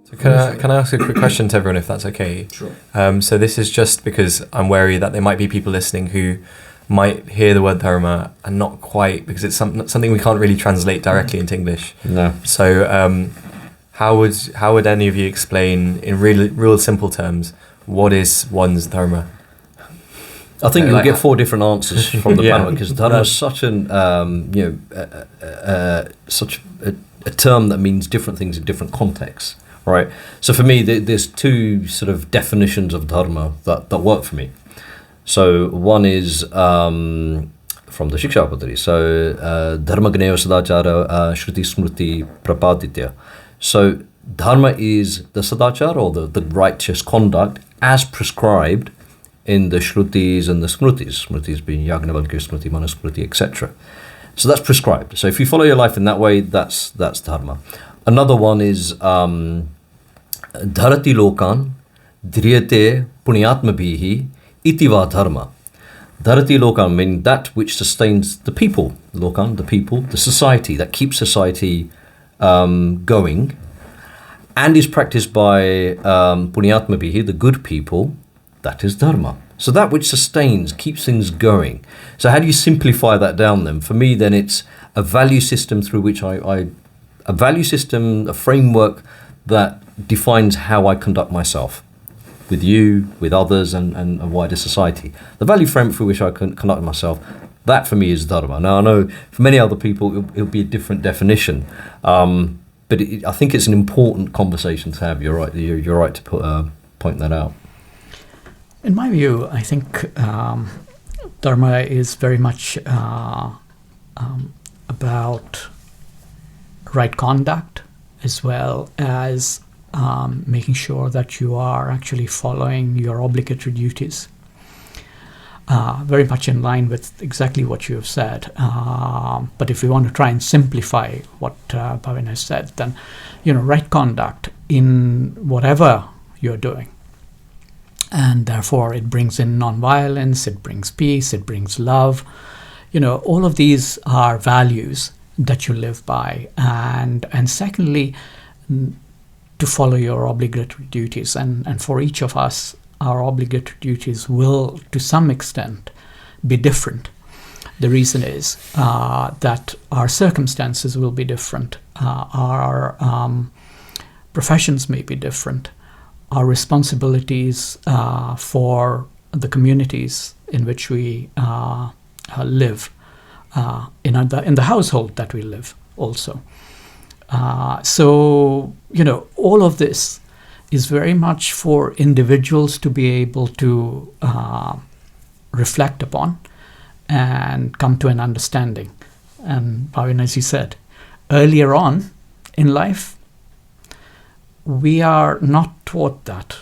So can I ask a quick question to everyone, if that's okay? Sure. So this is just because I'm wary that there might be people listening who might hear the word dharma and not quite, because it's something we can't really translate directly into English. No. So how would any of you explain in real simple terms what is one's dharma? I think you'll get 4 different answers from the panel, because dharma is such an such a term that means different things in different contexts, right? So for me, there's 2 sort of definitions of dharma that work for me. So one is from the Shikshapatri. So dharma gneo sadachara shruti smriti prapaditya. So dharma is the sadachara, or the righteous conduct as prescribed in the shrutis and the smritis. Smritis being Yagnavalkya smriti, Manusmriti, etc. So that's prescribed. So if you follow your life in that way, that's dharma. Another one is dharati lokan dhriyate punyatmabhihi itiva dharma. Dharati lokan meaning that which sustains the people. Lokan, the people, the society, that keeps society going, and is practiced by punyatmabhihi, the good people. That is dharma. So that which sustains, keeps things going. So how do you simplify that down then? For me, then it's a value system through which a value system, a framework that defines how I conduct myself with you, with others, and a wider society. The value framework through which I conduct myself, that for me is dharma. Now I know for many other people it'll be a different definition, but I think it's an important conversation to have. You're right. You're right to point that out. In my view, I think dharma is very much about right conduct, as well as making sure that you are actually following your obligatory duties. Very much in line with exactly what you have said. But if we want to try and simplify what Bhaven has said, then, right conduct in whatever you're doing. And therefore it brings in non-violence, it brings peace, it brings love. All of these are values that you live by. And secondly, to follow your obligatory duties. And for each of us, our obligatory duties will, to some extent, be different. The reason is that our circumstances will be different. Our professions may be different. Our responsibilities for the communities in which we live, in the household that we live also. So, all of this is very much for individuals to be able to reflect upon and come to an understanding. And Bhaven, as you said, earlier on in life, we are not taught that.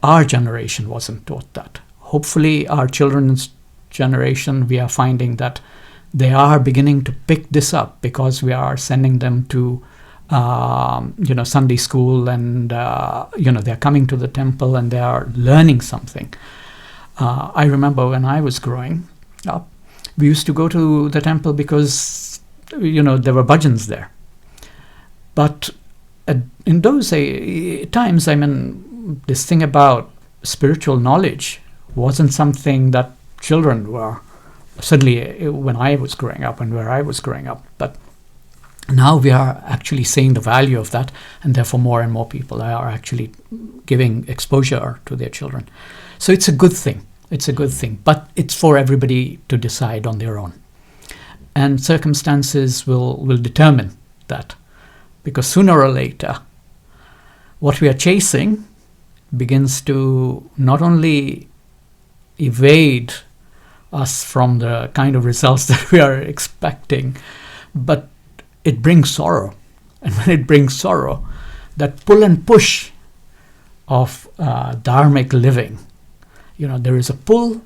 Our generation wasn't taught that. Hopefully our children's generation, we are finding that they are beginning to pick this up, because we are sending them to Sunday school, and they're coming to the temple and they are learning something. I remember when I was growing up, we used to go to the temple because there were bhajans there. But in those times, this thing about spiritual knowledge wasn't something that children were, certainly when I was growing up and where I was growing up. But now we are actually seeing the value of that, and therefore more and more people are actually giving exposure to their children. So it's a good thing. It's a good thing. But it's for everybody to decide on their own. And circumstances will determine that. Because sooner or later, what we are chasing begins to not only evade us from the kind of results that we are expecting, but it brings sorrow. And when it brings sorrow, that pull and push of dharmic living, there is a pull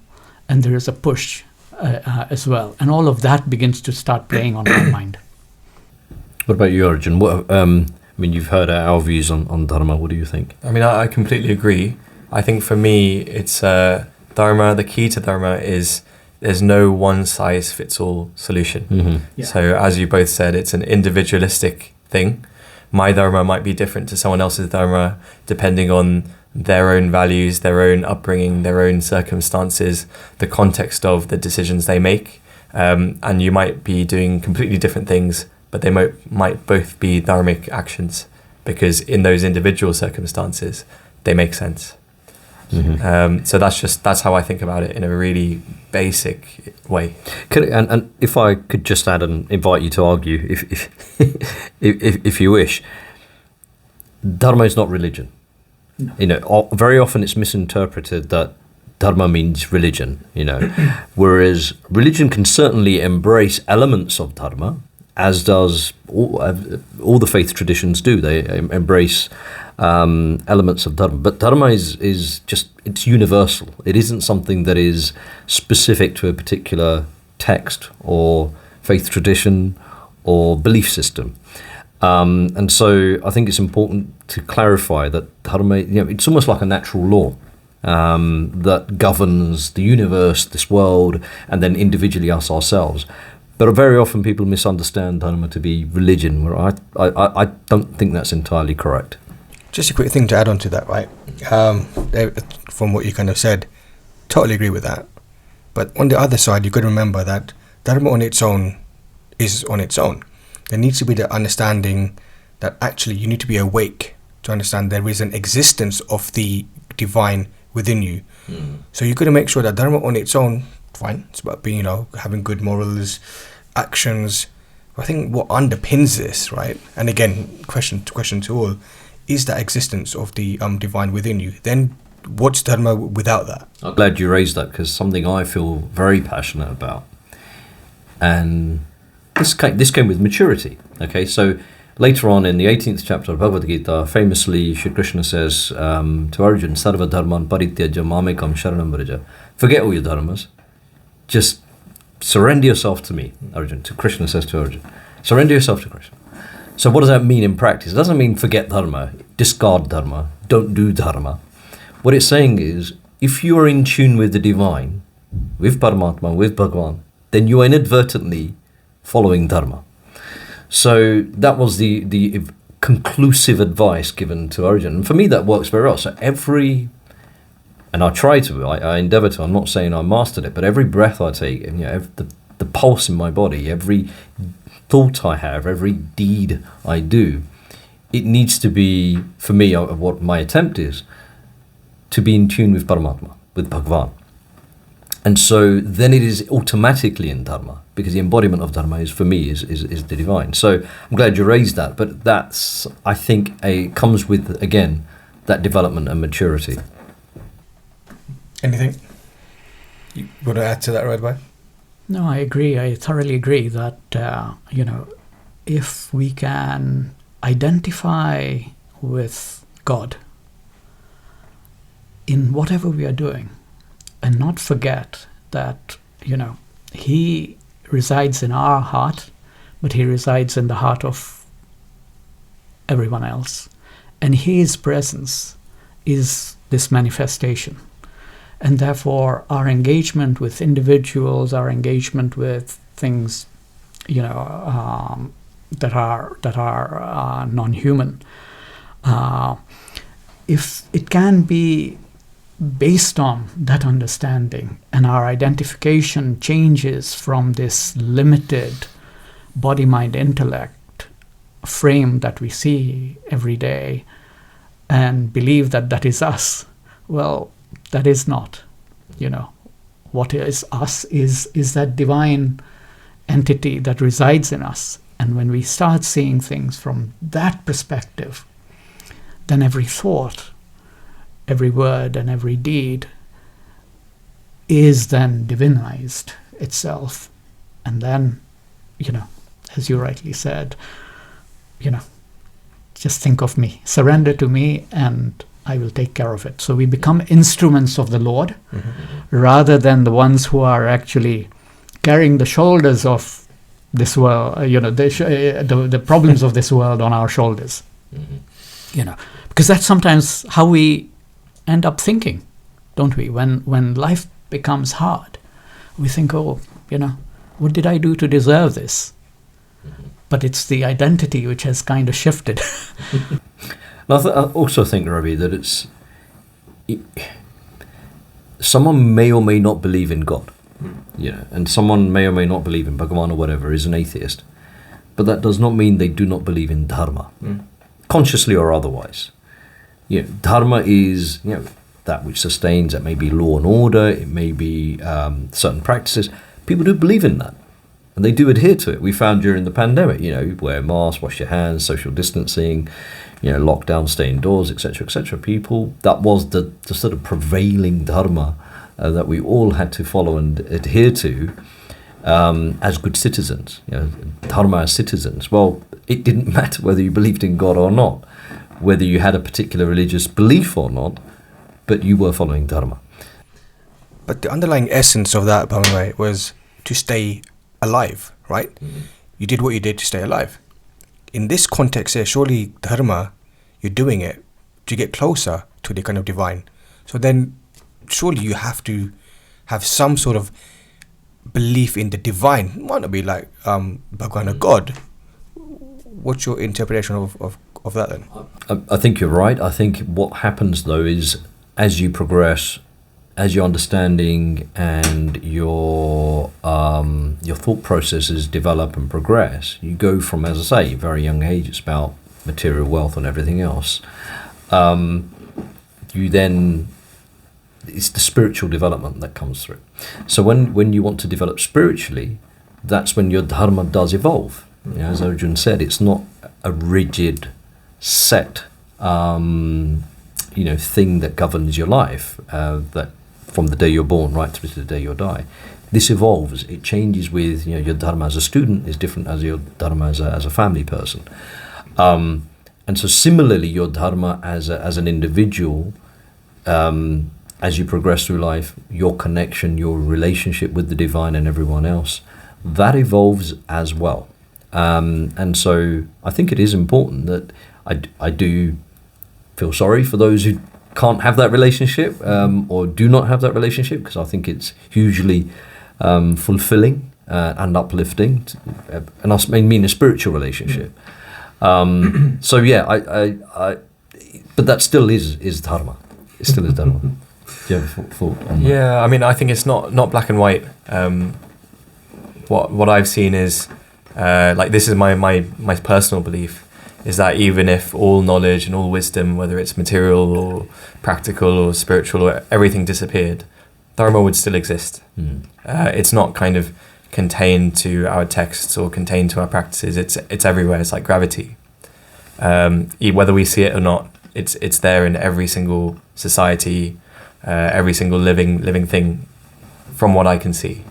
and there is a push as well. And all of that begins to start playing on our mind. What about you, Arjun? You've heard our views on dharma. What do you think? I completely agree. I think for me, it's dharma. The key to dharma is there's no one size fits all solution. Mm-hmm. So as you both said, it's an individualistic thing. My dharma might be different to someone else's dharma depending on their own values, their own upbringing, their own circumstances, the context of the decisions they make. And you might be doing completely different things, but they might both be dharmic actions because in those individual circumstances, they make sense. Mm-hmm. So that's how I think about it in a really basic way. And if I could just add and invite you to argue, if you wish, dharma is not religion. No. You know, very often it's misinterpreted that dharma means religion. You know, whereas religion can certainly embrace elements of dharma, as does all the faith traditions do. They embrace elements of dharma, but dharma is just, it's universal. It isn't something that is specific to a particular text or faith tradition or belief system. And so I think it's important to clarify that dharma, you know, it's almost like a natural law that governs the universe, this world, and then individually us ourselves. But very often people misunderstand dharma to be religion, where I don't think that's entirely correct. Just a quick thing to add on to that, right? From what you kind of said, totally agree with that. But on the other side, you've got to remember that dharma on its own is on its own. There needs to be the understanding that actually you need to be awake to understand there is an existence of the divine within you. So you've got to make sure that dharma on its own, fine, it's about being, having good morals, actions. I think what underpins this, right? And again, question to all, is that existence of the divine within you. Then what's dharma without that? I'm glad you raised that, because something I feel very passionate about. And this came with maturity. Okay, so later on in the 18th chapter of Bhagavad Gita, famously Shri Krishna says to Arjun, Sarva dharman parityaja mamekam sharanam vraja. Forget all your dharmas. Just surrender yourself to me, Arjun. To Krishna says to Arjun, surrender yourself to Krishna. So what does that mean in practice? It doesn't mean forget dharma, discard dharma, don't do dharma. What it's saying is, if you are in tune with the divine, with Paramatma, with Bhagavan, then you are inadvertently following dharma. So that was the conclusive advice given to Arjun. And for me, that works very well. So and I try to, I endeavor to, I'm not saying I mastered it, but every breath I take, and the pulse in my body, every thought I have, every deed I do, it needs to be, for me, what my attempt is, to be in tune with Paramatma, with Bhagavan. And so then it is automatically in dharma, because the embodiment of dharma is, for me, is the divine. So I'm glad you raised that, but that's, I think, comes with, again, that development and maturity. Anything you want to add to that, Ravi? No, I agree. I thoroughly agree that, if we can identify with God in whatever we are doing and not forget that, He resides in our heart, but He resides in the heart of everyone else. And His presence is this manifestation. And therefore, our engagement with individuals, our engagement with things, that are non-human, if it can be based on that understanding, and our identification changes from this limited body, mind, intellect frame that we see every day, and believe that is us, well, that is not. What is us is that divine entity that resides in us. And when we start seeing things from that perspective, then every thought, every word, and every deed is then divinized itself. And then, as you rightly said, just think of me, surrender to me, and I will take care of it. So we become instruments of the Lord, rather than the ones who are actually carrying the shoulders of this world, the problems of this world on our shoulders. Because that's sometimes how we end up thinking, don't we? When life becomes hard, we think, oh, what did I do to deserve this? But it's the identity which has kind of shifted. I also think, Ravi, that someone may or may not believe in God, and someone may or may not believe in Bhagavan or whatever, is an atheist. But that does not mean they do not believe in dharma, consciously or otherwise. Dharma is that which sustains. That may be law and order. It may be certain practices. People do believe in that, and they do adhere to it. We found during the pandemic, wear masks, wash your hands, social distancing, lockdown, stay indoors, etc., etc. People, that was the sort of prevailing dharma that we all had to follow and adhere to as good citizens. Dharma as citizens. Well, it didn't matter whether you believed in God or not, whether you had a particular religious belief or not, but you were following dharma. But the underlying essence of that, Bhavan, was to stay alive, right? You did what you did to stay alive. In this context here, surely dharma, you're doing it to get closer to the kind of divine. So then surely you have to have some sort of belief in the divine. It might not be like Bhagwan or God. What's your interpretation of that then? I think you're right. I think what happens though is as you progress, as your understanding and your thought processes develop and progress, you go from, as I say, a very young age, it's about material wealth and everything else. It's the spiritual development that comes through. So when you want to develop spiritually, that's when your dharma does evolve. As Arjun said, it's not a rigid, set, thing that governs your life. That from the day you're born right through to the day you die. This evolves. It changes with your dharma as a student is different as your dharma as a family person. And so similarly, your dharma as an individual, as you progress through life, your connection, your relationship with the divine and everyone else, that evolves as well. And so I think it is important that I do feel sorry for those who can't have that relationship or do not have that relationship, because I think it's hugely fulfilling and uplifting, and I mean a spiritual relationship. So yeah, I but that still is dharma. It still is dharma. Do you have a thought on that? Yeah, I mean, I think it's not black and white. What I've seen is this is my personal belief, is that even if all knowledge and all wisdom, whether it's material or practical or spiritual or everything disappeared, dharma would still exist. It's not kind of contained to our texts or contained to our practices. It's everywhere. It's like gravity. Whether we see it or not, it's there in every single society, every single living thing, from what I can see.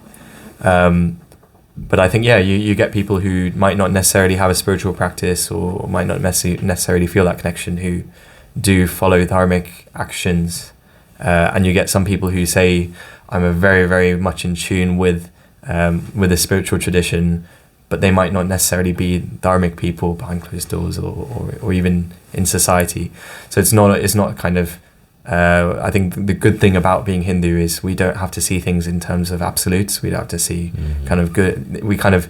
But I think, you get people who might not necessarily have a spiritual practice or might not necessarily feel that connection, who do follow dharmic actions. And you get some people who say, I'm a very, very much in tune with a spiritual tradition, but they might not necessarily be dharmic people behind closed doors or even in society. So it's not kind of, I think the good thing about being Hindu is we don't have to see things in terms of absolutes. We don't have to see kind of good. We kind of,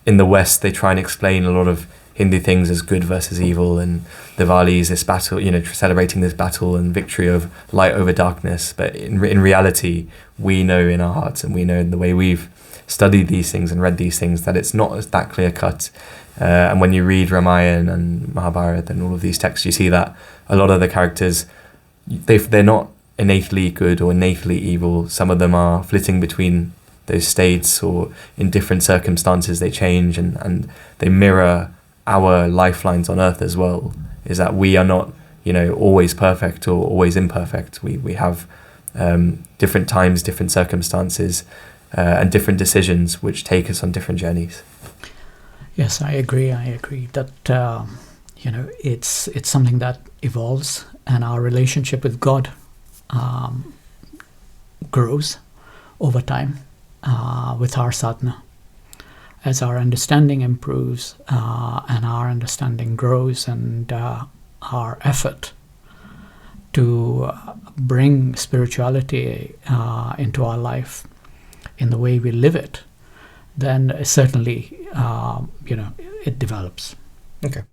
in the West, they try and explain a lot of Hindu things as good versus evil, and Diwali is this battle, celebrating this battle and victory of light over darkness. But in reality, we know in our hearts, and we know in the way we've studied these things and read these things, that it's not that clear cut. And when you read Ramayana and Mahabharata and all of these texts, you see that a lot of the characters, they're not innately good or innately evil. Some of them are flitting between those states, or in different circumstances they change, and they mirror our lifelines on earth as well, is that we are not always perfect or always imperfect. We have different times, different circumstances, and different decisions which take us on different journeys. Yes, I agree that it's something that evolves, and our relationship with God grows over time with our sadhana. As our understanding improves and our understanding grows, and our effort to bring spirituality into our life in the way we live it, then certainly, it develops. Okay.